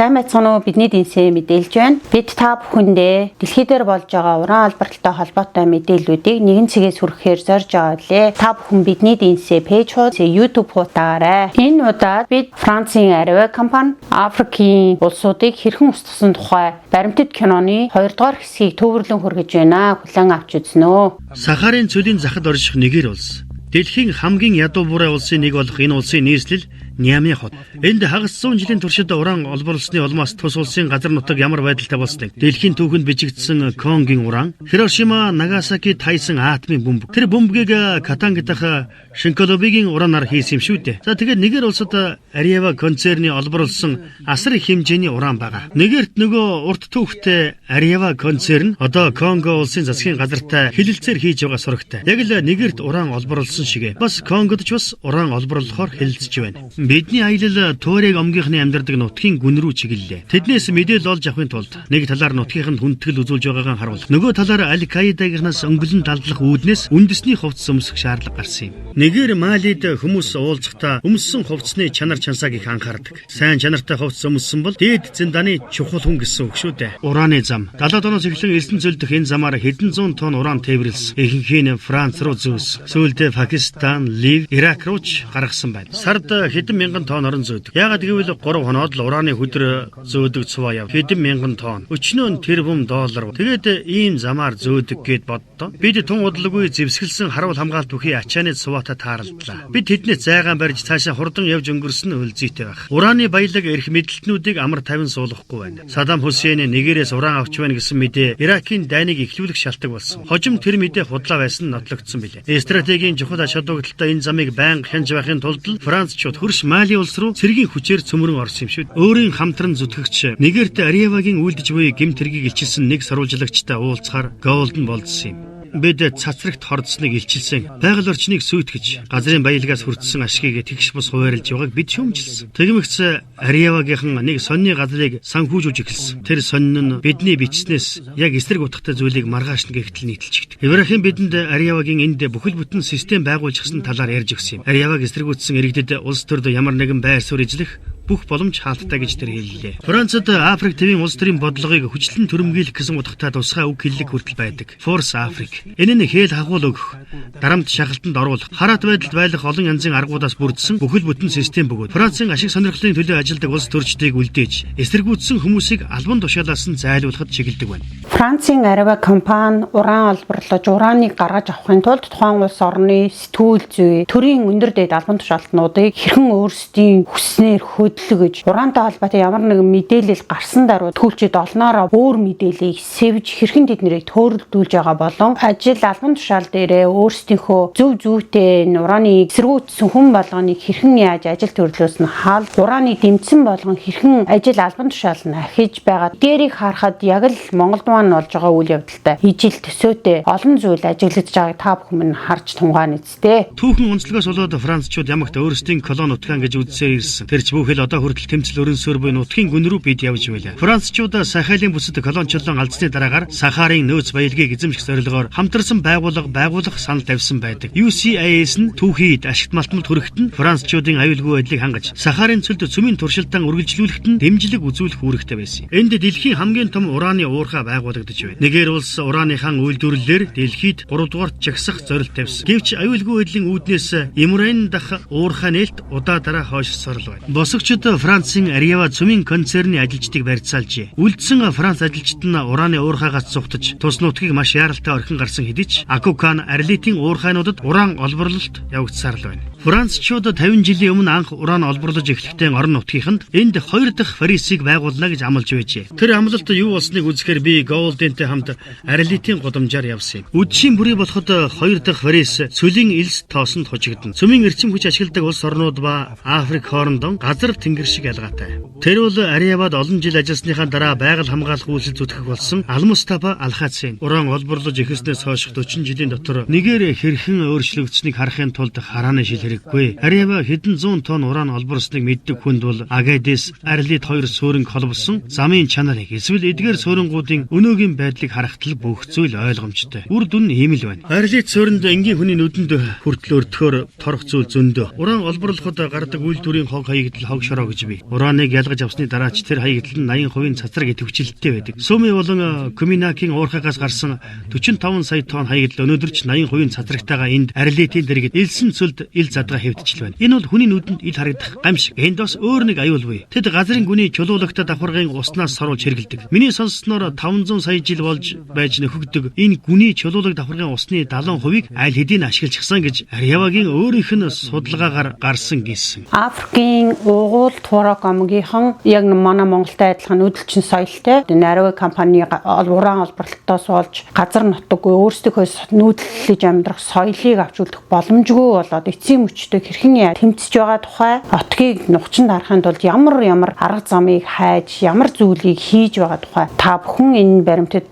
Сайн байцгаана уу, бидний дэнсээ мэдээлж байна. Бид та бүхэндээ дэлхий дээр болж байгаа уран албартай холбоотой мэдээллүүдийг нэгэн цэгээс хүрэхээр зорж байгаа лээ. Та бүхэн бидний дэнсээ пэйж хуудас YouTube хуудаарай. Энэ удаад бид Францын Arriva компани Африкийн улсуудыг хэрхэн устгасан тухай баримтат киноны 2 дугаар хэсгийг төвөрлөн хүргэж байна. Хүлээн авч үзнэ. Сахарын цөлийн захад орших Нигер улс. Дэлхийн хамгийн ядуу буурай улсын нэг болох энэ улсын нийслэл Ниамey хот. Энд хагас 100 жилийн туршид уран олборлсны улмаас тус улсын газар нутаг ямар байдалтай болсныг дэлхийн түүхэнд бичигдсэн Конгийн уран, Хирошима, Нагасаки тайсан атомын бөмбөг. Тэр бөмбөгийг Катанг дахь Шинколобигийн ураанаар хийсэн юм шүү дээ. За тэгээд Нигер улсад Arriva концерны олборлсон асар их хэмжээний уран байгаа. Нигерт нөгөө урт түүхтэй Arriva концерн одоо Конго улсын засгийн газартай хэлэлцээр хийж байгаа сурагтай. Яг л Нигерт уран олборлсон шигэ. Бас Конгод ч бас уран олборлохоор хэлэлцэж байна. Бидний аялал Туарeg омгийнхны амьдардаг нутгийн гүн рүү чиглэлээ. Тэднээс мэдээлэл олж авахын тулд нэг талаар нутгийнханд хүндэтгэл үзүүлж байгаагаа харуулах. Нөгөө талаар Аль-Каидагийнаас өнгөлн далдлах үүднээс үндэсний хувцас өмсөх шаардлага гарсан юм. Нигер Малид хүмүүс уулзахдаа өмссөн хувцсны чанар чансааг их анхаардаг. Сайн чанартай хувцас өмссөн бол дээд зэнданы чухал хүн гэсэн үг шүү дээ. Ураны зам. 70 оноос эхлэн Эрдэнэ зөлдөх энэ замаар хэдэн зуун тонн уран тээвэрлсэн. Ихэнх нь Франц руу зөөс. Сүүлдээ Пакистан, Лив, Ирак руу ч гаргасан байна. Сард хэдэн мянган тонн орон зөөдөг. Яагаад гэвэл 3 хоноод л ураны хөдөр зөөдөг цуваа яв. Хэдэн мянган тонн. Өчнөө тэрбум доллар. Тэгээд ийм замаар зөөдөг гэд боддоо. Бид тун удалгүй зэвсгэлсэн харуул хамгаалт бүхий ачааны цуваатай тааралдлаа. Бид тэднээс зайгаан барьж цаашаа хурдан явж өнгөрсөн үлзийтэй байх. Ураны баялаг эрх мэдлэлтнүүдийг амар тавин суулгахгүй байна. Саддам Хүсейн Нигерээс уран авч байна гэсэн мэдээ Иракийн дайныг эхлүүлэх шалтгаан болсон. Хожим тэр мэдээ худлаа байсан нь нотлогдсон билээ. Стратегийн чухал ач холбогдолтой энэ замыг байнга хянж байхын тулд Францчууд хөрш Мали улс руу цэргийн хүчээр цөмрөн орсон юм шүү. Өөрийн хамтран зүтгэгч Нигерт Arriva-гийн үйлдэж буй гэмт хэргийг илчилсэн нэг сурвалжлагчтай уулзахаар голдон болдсон юм. Бид цацрагт хордсныг илчилсэн. Байгаль орчныг сүйтгэж, газрын баялагаас хүртсэн ашгийг тэгш бус хуваарлж байгааг бид шүүмжилсэн. Тэгмэгц Arriva-гийнхан нэг сонины газрыг санхүүжүүлж эхэлсэн. Тэр сонин нь бидний бичснээс яг эсрэг утгатай зүйлийг маргаашна гэгтэл нийтэлж өгдөг. Ибрахим бидэнд Arriva-гийн энд бүхэл бүтэн систем байгуулчихсан талаар ярьж өгсөн юм. Arriva-г эсрэгүүцсэн иргэдэд улс төрд ямар нэгэн байр суурь эзлэх бүх боломж хаалттай гэж тэр хэллээ. Францад Африк твийн улс төрийн бодлогыг хүчлэн төрөмгийлэх гэсэн утгатай тусгай үг хэллэг хүртэл байдаг. Force Afrique. Энэ нь хэл хагуул өгөх, дарамт шахалтанд оруулах, хараат байдалд байлах олон янзын аргуудаас бүрдсэн бүхэл бүтэн систем бөгөөд Францын ашиг сонирхлын төлөө ажилладаг улс төрчдийг үлдээж, эсэргүүцсэн хүмүүсийг албан тушаалаас нь зайлуулахад чиглэдэг байна. Францын Arriva компани уран олборлож урааныг гаргаж авахын тулд тухайн улс орны сэтгүүл зүй, төрийн өндөр дээд албан тушаалтнуудыг хэрхэн өөрсдийн хүснээр хөдөлгөж, ураантай холбоотой ямар нэгэн мэдээлэл гарсан даруй түүлчид олноороо өөр мэдээллийг сэвж хэрхэн тэднийг төөрөлдүүлж байгаа болон ажил албан тушаал дээрээ өөрсдийнхөө зөв зүйтэй урааны эсэргүүцсэн хүн болгоныг хэрхэн яаж ажил төрлөөс нь хаал, урааны дэмцэн болгон хэрхэн ажил албан тушаал нь ахиж байгаа. Дээрийг харахад яг л Монголд маань болж байгаа үйл явдалтай ижил төсөөтэй олон зүйл ажиглаж байгааг та бүхэн харж тунгаана үсттэй. Түүхэн онцлогоос болоод Францчууд ямагт өөрсдийн колон нутгаан гэж үзсээр ирсэн. Тэр ч бүхэл одоо хүртэл тэмцэл өрнөсөөр буй нутгийн гүн рүү бид явж байлаа. Францчууд Сахалийн бүсэд колончлон алдсны дараагаар Сахарын нөөц баялагийг эзэмших зорилгоор хамтарсан байгуулах санал тавьсан байдаг. UCAS нь түүхийд ашигт малтмалд хүрэхэд нь Францчуудын аюулгүй байдлыг хангаж Сахарын цөлд цөмийн туршилтан үргэлжлүүлэхэд нь дэмжлэг үзүүлэх үүрэгтэй байсан. Энд дэлхийн хамгийн том урааны уурхай байгуулагдаж байна. Нигер улс урааныхаа үйлдвэрлэлээр дэлхийд 3 дугаарт жагсах зорилт тавьсан. Гэвч аюулгүй байдлын үүднээс Имрайн дахь уурхай нээлт удаа дараа хойшсоор л байна. Босогчид Францын Arriva цөмийн концерны ажилчдыг барьцаалжээ. Үлдсэн Франц ажилчид нь урааны уурхайгаас зугтаж тус нутгийг маш яаралтай орхин гарсан хэдий ч Акукан Арилитийн уурхайнуудад уран олборлолт явагдсаар л байна. Францчууд 50 жилийн өмнө анх уран олборлож эхлэхдээ орон нутгийнханд энд 2 дахь Парисыг байгуулна гэж амлаж байжээ. Тэр амлалт юу болсныг үзэхээр би Голдентэй хамт Арилитийн гудамжаар явсан юм. Үдшийн бүрий болоход 2 дахь Парис цөлийн элс тоосонд хожигдсон. Цөмийн эрчим хүч ашигладаг улс орнууд ба Африк хоорондон газар тэнгэр шиг ялгаатай. Тэр бол Arriva-д олон жил ажилласныхаа дараа байгаль хамгаалах үйлсэл зүтгэх болсон Алмустафа Алхацин. Уран олборлож эхэлснээс хойш 40 жилийн дотор Нигер хэрхэн өөрчлөгдсөнийг харахын тулд харааны шил хэрэггүй. Arriva хэдэн зуун тонн уран олборсныг мэддэг хүнд бол Агадес, Арилит 2 сууринг холбосон замын чанарыг эсвэл эдгээр суурингуудын өнөөгийн байдлыг харахтал бүх зүйл ойлгомжтой. Үр дүн ийм л байна. Арилит суурьнд энгийн хүний нүдэнд хүртэл өртгөөр торох зүйл зөндөө. Уран олборлоход гардаг үйлдвэрийн хог хаягдл хог ороо гэж бий. Урааныг ялгаж авсны дараа ч тэр хаягдл нь 80% цацраг идэвхжүүлэлттэй байдаг. Суми болон Коминакийн уурхагаас гарсан 45 сая тонн хаягдл өнөөдөр ч 80% цацрагтайгаа энд арилетийн дэргэд элсэн цөлд ил задгаа хэвдчихл байна. Энэ бол хүний нүдэнд ил харагдах гамшиг. Энд бас өөр нэг аюул буй. Тэд газрын гүний чулуулагта давхаргын уснаас сорулж хэргэлдэг. Миний сонссноор 500 сая жил болж байж нөхөгдөг энэ гүний чулуулаг давхаргын усны 70%-ийг аль хэдийн ашиглчихсан гэж Ариавагийн өөрийнх нь судалгаагаар гарсан гэсэн. Африкийн угуул Турок омгийнхан яг манай Монголтай адилхан нүүдэлчин соёлтой. Ариава компани уран олборлолтоос болж газар нутаггүй өөрсдийнхөө нүүдэлж амьдрах соёлыг авч үлдэх боломжгүй болоод эцсийн мөчтөд хэрхэн тэмцэж байгаа тухай отгийг нухчин дарахын тулд ямар арга замыг хайж ямар зүйлийг хийж байгаа тухай та бүхэн энэ баримтад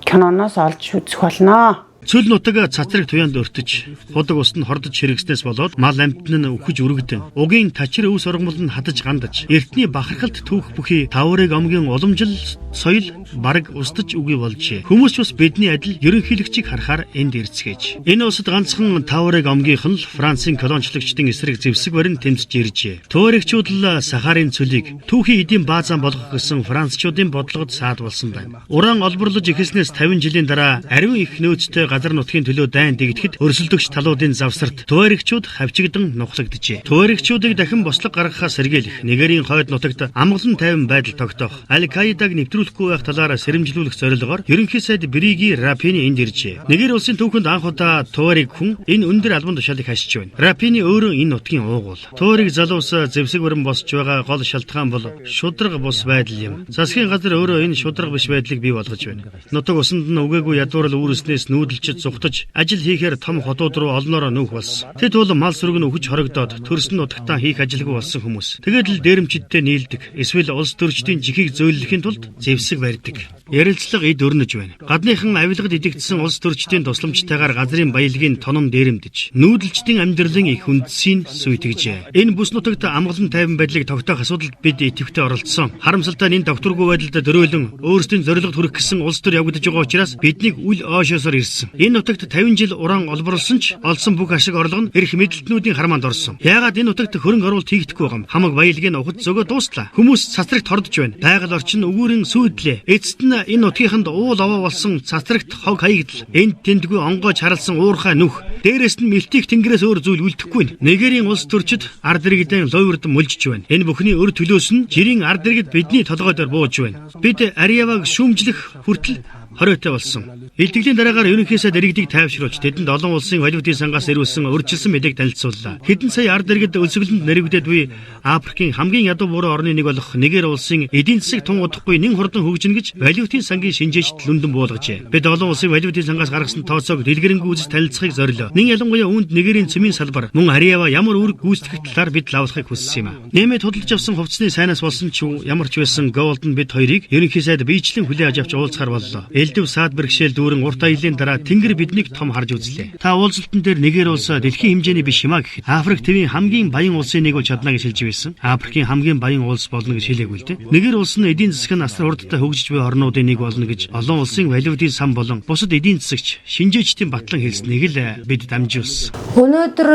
киноноос олж үзэх болно. Цөл нутаг цацраг туяанд өртөж, будаг усд нь хордож хэрэгснээс болоод мал амьтан нь өвхөж өргөдөн. Угийн тачир өвс ургамал нь хадаж гандаж, эртний бахархалт түүх бүхий таврыг омгийн уламжил соёл бараг устж үгүй болжээ. Хүмүүс ч бас бидний адил ерөнхийлөгчийг харахаар энд ирцгээж. Энэ улсад ганцхан таврыг омгийнх нь Францын колоничлогчдын эсрэг зэвсэг барин тэмцэж иржээ. Туурэгчуд л Сахарын цөлийг түүхийн эдийн баазан болгох гэсэн францчуудын бодлогод саадуулсан байна. Уран олборлож эхэлснээс 50 жилийн дараа ариун их нөөцтэй газар нутгийн төлөө дайн дэгдэхэд өрсөлдөгч талуудын завсарт туурэгчуд хавчигдан нухлагджээ. Туурэгчуудыг дахин бослог гаргахаас сэргийлэх Нигерийн хойд нутагт амгалан тайван байдал тогтоох Аль-Каидаг нэвтрүүлэхгүй байх талаараа сэрэмжлүүлэх зорилгоор ерөнхий сайд Бриги Рапини энд иржээ. Нигери улсын түүхэнд анх удаа туурэг хүн энэ өндөр албан тушаалыг хашиж байна. Рапини өөрөө энэ нутгийн уугуул. Туурэг залуус зэвсэг барин босч байгаа гол шалтгаан бол шудраг бус байдал юм. Засгийн газар өөрөө энэ шудраг биш байдлыг бий болгож байна. Нутаг усанд нь үгээгүй ядуурл үүснээс нүүдэлчид зүхтаж ажил хийхээр том хотууд руу олноороо нүүх болсон. Тэд бол мал сүрэг нь өвч хорогдоод төрсөн нутагтаа хийх ажилгүй болсон хүмүүс. Тэгээд л дээрэмчидтэй нийлдэг. Эсвэл улс төрчдийн жихийг зөөлөхийн тулд зэвсэг барьдаг. Ярилцлага эд өрнөж байна. Гадныхан авилгад идэгдсэн улс төрчдийн тусламжтайгаар газрын баялагын тоном дээрэмдэж, нүүдэлчдийн амьдралын их үндсийг сүйтгэжээ. Энэ бүс нутагт амгалан тайван байдлыг тогтоох асуудалд бид идэвхтэй оролцсон. Харамсалтай нь энэ докторгүй байдалд дөрөөлөн өөрсдийн зорилгод хүрэх гэсэн улс төр явагдаж байгаа учраас биднийг үл оошоосоор ирсэн. Энэ нутагт 50 жил уран олборлсон ч олсон бүх ашиг орлого нь эрх мэдлэлтнүүдийн хармаанд орсон. Яагаад энэ нутагт хөрөнгө оруулалт хийгдэхгүй байгаа юм? Хамаг баялагын ухад зөгөө дуустлаа. Хүмүүс цацрагт хордож байна. Байгаль орчин өгүүрийн сүйдлээ. Эцэст нь энэ нутгийнханд уул овоо болсон цацрагт хог хаягдл. Энд тэндгүй онгойч харалсан уурхай нүх. Дээрээс нь мэлтих тэнгэрээс өөр зүйл үлдэхгүй. Нигерийн улс төрчид ард иргэдэн лойврд мулжиж байна. Энэ бүхний өр төлөөс нь жирийн ард иргэд бидний толгой дээр бууж байна. Бид Ариаваг шүүмжлэх хүртэл хориотой болсон. Илтгэлийн дараагаар ерөнхий сайд иргэдийг тайвшруулж тэдэнд олон улсын валютын сангаас ирүүлсэн урьдчилсан мэдээг танилцууллаа. Хэдэн сая ард иргэд өлсгөлөнд нэрвэгдээд буй Африкийн хамгийн ядуу буруу орны нэг болох Нигер улсын эдийн засаг тун удахгүй нэн хурдан хөгжинө гэж валютын сангийн шинжээчд лүндэн буулгажээ. Бид олон улсын валютын сангаас гаргасан тооцоог дэлгэрэнгүй үзэж танилцахыг зорилоо. Нэн ялангуяа үүнд Нигерийн цөмийн салбар мөн Ариава ямар үүрэг гүйцэтгэх талаар бид лавлахыг хүссэн юм а. Нэмээд худалдаж авсан хувцсны сайнаас болсон ч ямар ч байсан Голден бид хоёрыг ерөнхий сайд биечлэн хүлээн авч уулзахаар боллоо. Элдв саад бэрхшээл дүүрэн урт аялын дараа Тэнгэр биднийг том харж үзлээ. Та уулзалтан дээр Нигер улс дэлхийн хэмжээний биш юм а гэхэд Африк твийн хамгийн баян улсын нэг болж чадна гэж хэлж байсан. Африкийн хамгийн баян улс болно гэж хэлээгүй л дээ. Нигер улс нь эдийн засаг нь асар хурдтай хөгжиж буй орнуудын нэг болно гэж олон улсын валютын сан болон бусад эдийн засагч шинжээчдийн батлан хэлснийг л бид дамжуулсан. Өнөөдөр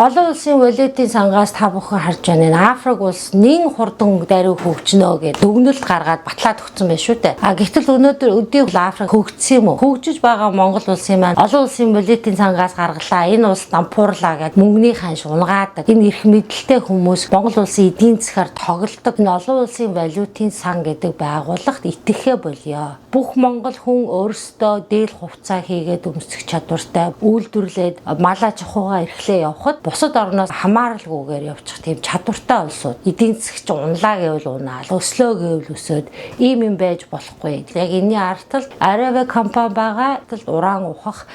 олон улсын валютын сангаас та бүхэн харж байна. Африк улс нэн хурдан даруй хөгжнө гэж дүгнэлт гаргаад батлаад өгсөн байх шүү дээ. Гэтэл өнөөдөр өдөө Африк хөгжсөн юм уу? Хөгжиж байгаа Монгол улсын маань олон улсын валютын сангаас гаргалаа. Энэ улс дампуурлаа гэд мөнгөний ханш унгаадаг. Энэ эрх мэдэлтэй хүмүүс Монгол улсын эдийн засгаар тоглодог. Энэ олон улсын валютын сан гэдэг байгууллагт итгэхэ болёо. Бүх монгол хүн өөрсдөө дээл хувцас хийгээд өмсөх чадвартай үйлдвэрлээд малаа чухуугаа эрхлээ явахад бусад орноос хамааралгүйгээр явчих тийм чадвартай улсууд эдийн засагч унлаа гэвэл унаал, өслөө гэвэл өсөөд ийм юм байж болохгүй. Яг энэний арталт Ариава компани байгаа уран ухах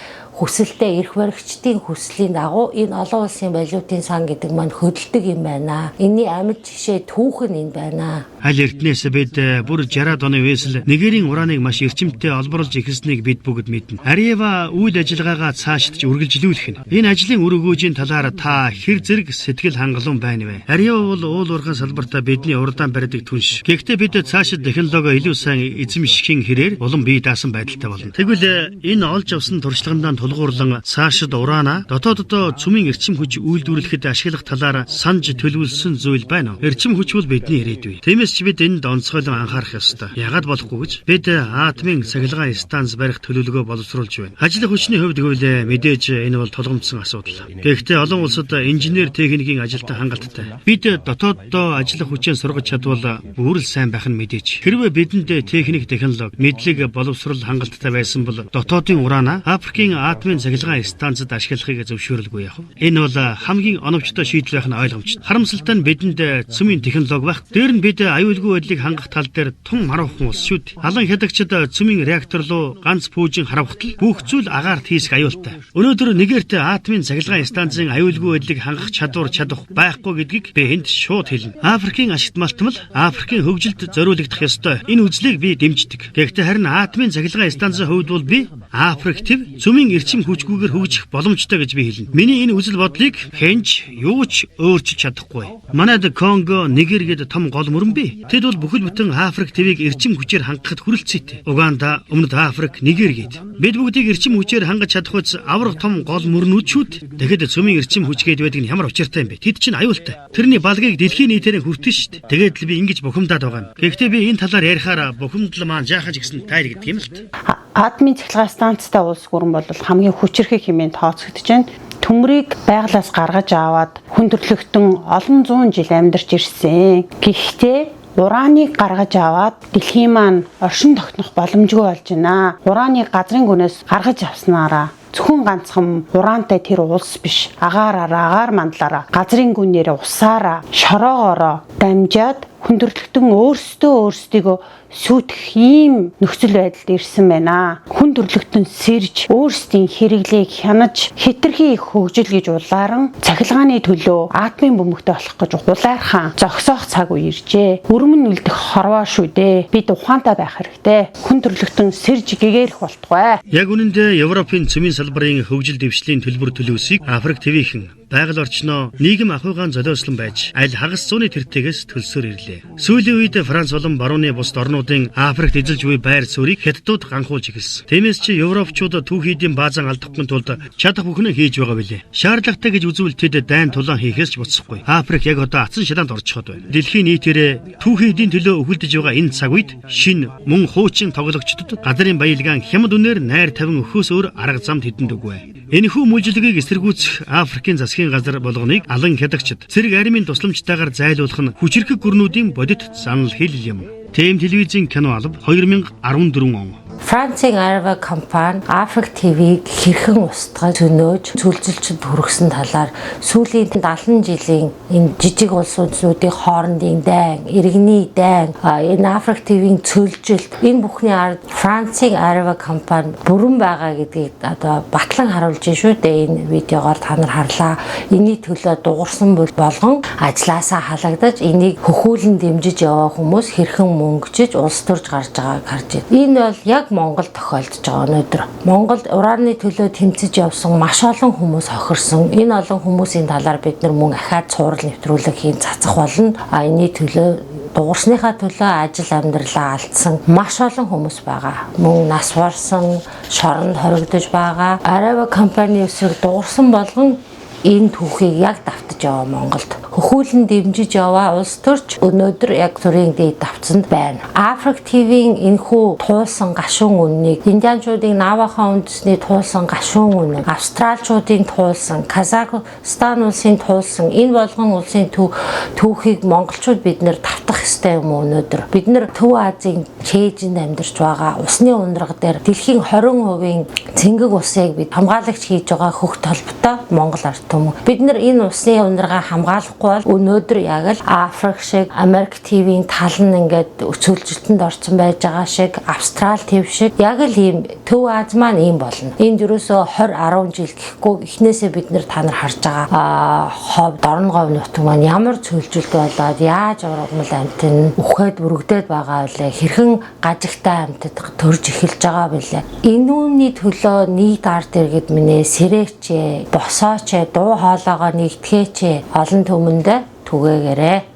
хүсэлтэй эрх баригчдын хүслийн дагуу энэ олон улсын валютын сан гэдэг маань хөдөлдөг юм байна. Энэний амьд жишээ түүх нь энэ байна. Аль эртнээс бид бүр 60-аад оны үеэс л Нигерийн урааныг маш маш эрчимтэй олборлж эхэлснийг бид бүгд мэднэ. Ариева үйл ажиллагаагаа цаашдж үргэлжлүүлэх нь. Энэ ажлын үр өгөөжийн талаар та хэр зэрэг сэтгэл хангалуун байна вэ? Ариева бол уул уурхайн салбартаа бидний урдаан барьдаг түнш. Гэхдээ бид цаашид технологи илүү сайн эзэмшихийн хэрээр улам бие даасан байдалтай болно. Тэгвэл энэ олж авсан туршлагандаа тулгуурлан цаашид ураана дотооддоо цөмийн эрчим хүч үйлдвэрлэхэд ашиглах талаар санаж төлөвлөсөн зүйл байна уу? Эрчим хүч бол бидний ирээдүй. Тиймээс ч бид энд онцгойлон анхаарах ёстой. Яагаад болохгүй гэж бид атомын цахилгаан станц барих төлөвлөгөө боловсруулж байна. Ажлын хүчний хувьд гэвэл мэдээж энэ бол тулгамдсан асуудал. Гэхдээ олон улсад инженер техникийн ажилтан хангалттай. Бид дотооддоо ажиллах хүчээ сургаж чадвал бүр л сайн байх нь мэдээж. Хэрвээ бидэнд техник, технологи, мэдлэг боловсрол хангалттай байсан бол дотоодын ураана Африкийн атомын цахилгаан станцад ашиглахыг зөвшөөрөлгүй яах вэ? Энэ бол хамгийн оновчтой шийдэл байх нь ойлгомжтой. Харамсалтай нь бидэнд цөмийн технологи байх. Дээр нь бид аюулгүй байдлыг хангах тал дээр тун маруухан улс шүү дээ. Халан хядагчид цөмийн реактор руу ганц пүүжин харавхтал бүх зүйл агаарт хийсэх аюултай. Өнөөдөр нэгээрт атомын цахилгаан станцын аюулгүй байдлыг хангах чадах байхгүй гэдгийг би энд шууд хэлнэ. Африкийн ашигт малтмал Африкийн хөгжилд зориулагдах ёстой. Энэ үзлийг би дэмждэг. Гэхдээ харин атомын цахилгаан станцын хувьд бол би Африк төв цөмийн эрчим хүчгүйгээр хөгжих боломжтой гэж би хэлнэ. Миний энэ үзэл бодлыг хэнч юу ч өөрчилж чадахгүй. Манайд Конго, Нигер гэдэг том гол мөрөн бий. Тэд бол бүхэл бүтэн Африк твийг эрчим хүчээр хангахад хүрэлцээтэй. Уганда, Өмнөд Африк, Нигер гээд. Бид бүгдийг эрчим хүчээр хангаж чадах үс аврах том гол мөрнүүд шүүд. Тэгэхэд цөмийн эрчим хүч гээд байдаг нь ямар учиртай юм бэ? Тэд чинь аюултай. Тэрний балгийг дэлхийн нийтээр хүртэн шүү дээ. Тэгээд л би ингэж бухимдаад байгаа юм. Гэхдээ би энэ талаар ярихаар бухимдал маань жаахаж гисэн тайл гэдэг юм л т. Атомын цахилгаан станцтай улс гүрэн бол хамгийн хүчирхэг хэмээн тооцогдож байна. Төмрийг байгалаас гаргаж аваад хүн төрлөختөн олон зуун жил амьдарч ирсэн. Гэхдээ урааныг гаргаж аваад дэлхийн маань оршин тогтнох боломжгүй болж байна. Урааныг газрын гүнээс гаргаж авснараа зөвхөн ганцхан ураантай тэр улс биш, агаар мандлаараа газрын гүнээр усаараа шороогоороо дамжаад хүн төрлөختөн өөрсдийгөө сүйтгэх ийм нөхцөл байдалд ирсэн байна. Хүн төрлөختөн сэрж өөрсдийн хэрэглийг хянаж хэтэрхий их хөгжил гэж улааран цахилгааны төлөө атомын бөмбөгтэй болох гэж улайрхан зогсоох цаг үе иржээ. Өрмөн үлдэх хорвоо шүү дээ. Бид ухаантай байх хэрэгтэй. Хүн төрлөختөн сэрж гэгээрэх болтугай. Яг үнэндээ Европын цөмийн салбарын хөгжил дэвшлийн төлбөр төлөөсийг Африк твийнхэн байгаль орчноо нийгэм ахуйгаан золиослон байж аль хагас зууны тэртегээс төлсөөр ирлээ. Сүүлийн үед Франц болон барууны бусад орнуудын Африкт эзэлж буй байр суурийг хятадууд ганхуулж эхэлсэн. Тиймээс чи Европчууд түүхийдийн баазан алдахгүй тулд чадах бүхнээ хийж байгаа билээ. Шаардлагатай гэж үзвэл тэд дайн тулаан хийхээс ч буцахгүй. Африк яг одоо атсан шалаанд орчиход байна. Дэлхийн нийтээрээ түүхийдийн төлөө өвөлдөж байгаа энэ цаг үед шин мөн хуучин тоглогчдод газрын баялгаан хямд үнээр найр тавин өхөөс өөр арга замд хэдэнд үгүй. Энэхүү мүлжилгийг эсэргүүцэх Африкийн засгийн газар болгоныг алан хядагчид цэрэг армийн тусламжтайгаар зайлуулах нь хүчирхэг гүрнүүдийн бодит занал хэлэл юм. Тэм телевизийн кино алба 2014 он. Францын Areva компани Африк ТV-г хэрхэн устгаж өнөөж цүлжилчд хүргэсэн талаар сүүлийн 70 жилийн энэ жижиг улсуудын хоорондын дайн, иргэний дайн, энэ Африк ТV-ийн цүлжилт энэ бүхний ард Францын Areva компани бүрэн байгаа гэдгийг одоо батлан харуулж байна шүү дээ. Энэ видеогоор та нар харлаа. Энийний төлөө дуурсан болгон ажилласаа халагдаж энийг хөхүүлэн дэмжиж яваа хүмүүс хэрхэн мөнгөжж улс төрж гарч байгааг харж байна. Энэ бол яг Монгол тохиолдож байгаа өнөөдөр. Монголд урааны төлөө тэмцэж явсан маш олон хүмүүс хохирсон. Энэ олон хүмүүсийн талаар бид нар мөн ахаад цуврал нэвтрүүлэг хийн цацах болно. Энэний төлөө дуурсныхаа төлөө ажил амьдралаа алдсан маш олон хүмүүс байгаа. Мөн нас барсан, шоронд хоригдож байгаа. Areva компани эсрэг дуурсан болгон энэ түүхийг яг давтаж яваа Монголд. Хөхүүлэн дэмжиж яваа улс төрч өнөөдөр яг төрийн дээд давцанд байна. Африк ТV-ийн энэхүү туулсан гашуун үннийг, индианчуудын Наваха үндэсний туулсан гашуун үнэн, австралчуудын туулсан, Казахстан улсын туулсан энэ болгон улсын түүхийг монголчууд бид нэр давтах ёстой юм өнөөдөр. Бид нэр Төв Азийн чэйжинд амьдарч байгаа усны ундраг дээр дэлхийн 20% цэнгэг усыг бид хамгаалагч хийж байгаа хөх толботой Монгол ард түмэн. Бид нар энэ усны ундрага хамгаалах бол өнөөдөр яг л Африк шиг, Америк ТV-ийн тал нь ингээд өцөлжилтөнд орсон байж байгаа шиг, Австрал ТV шиг яг л ийм Төв Аз маань ийм болно. Энд ерөөсөө 20-10 жил гэхгүй эхнээсээ бид нэр та нар харж байгаа хов Дорноговь нутаг маань ямар цөлжилт болоод яаж ургамал амьтан үхээд бүрэгдээд байгаа вэ? Хэрхэн гажигтай амьтад төрж эхэлж байгаа билээ. Энүүний төлөө нийт ард иргэд минь сэрээч, босооч, дуу хоолойгоо нэгтгэж олон түмэндээ түгээгээрэй.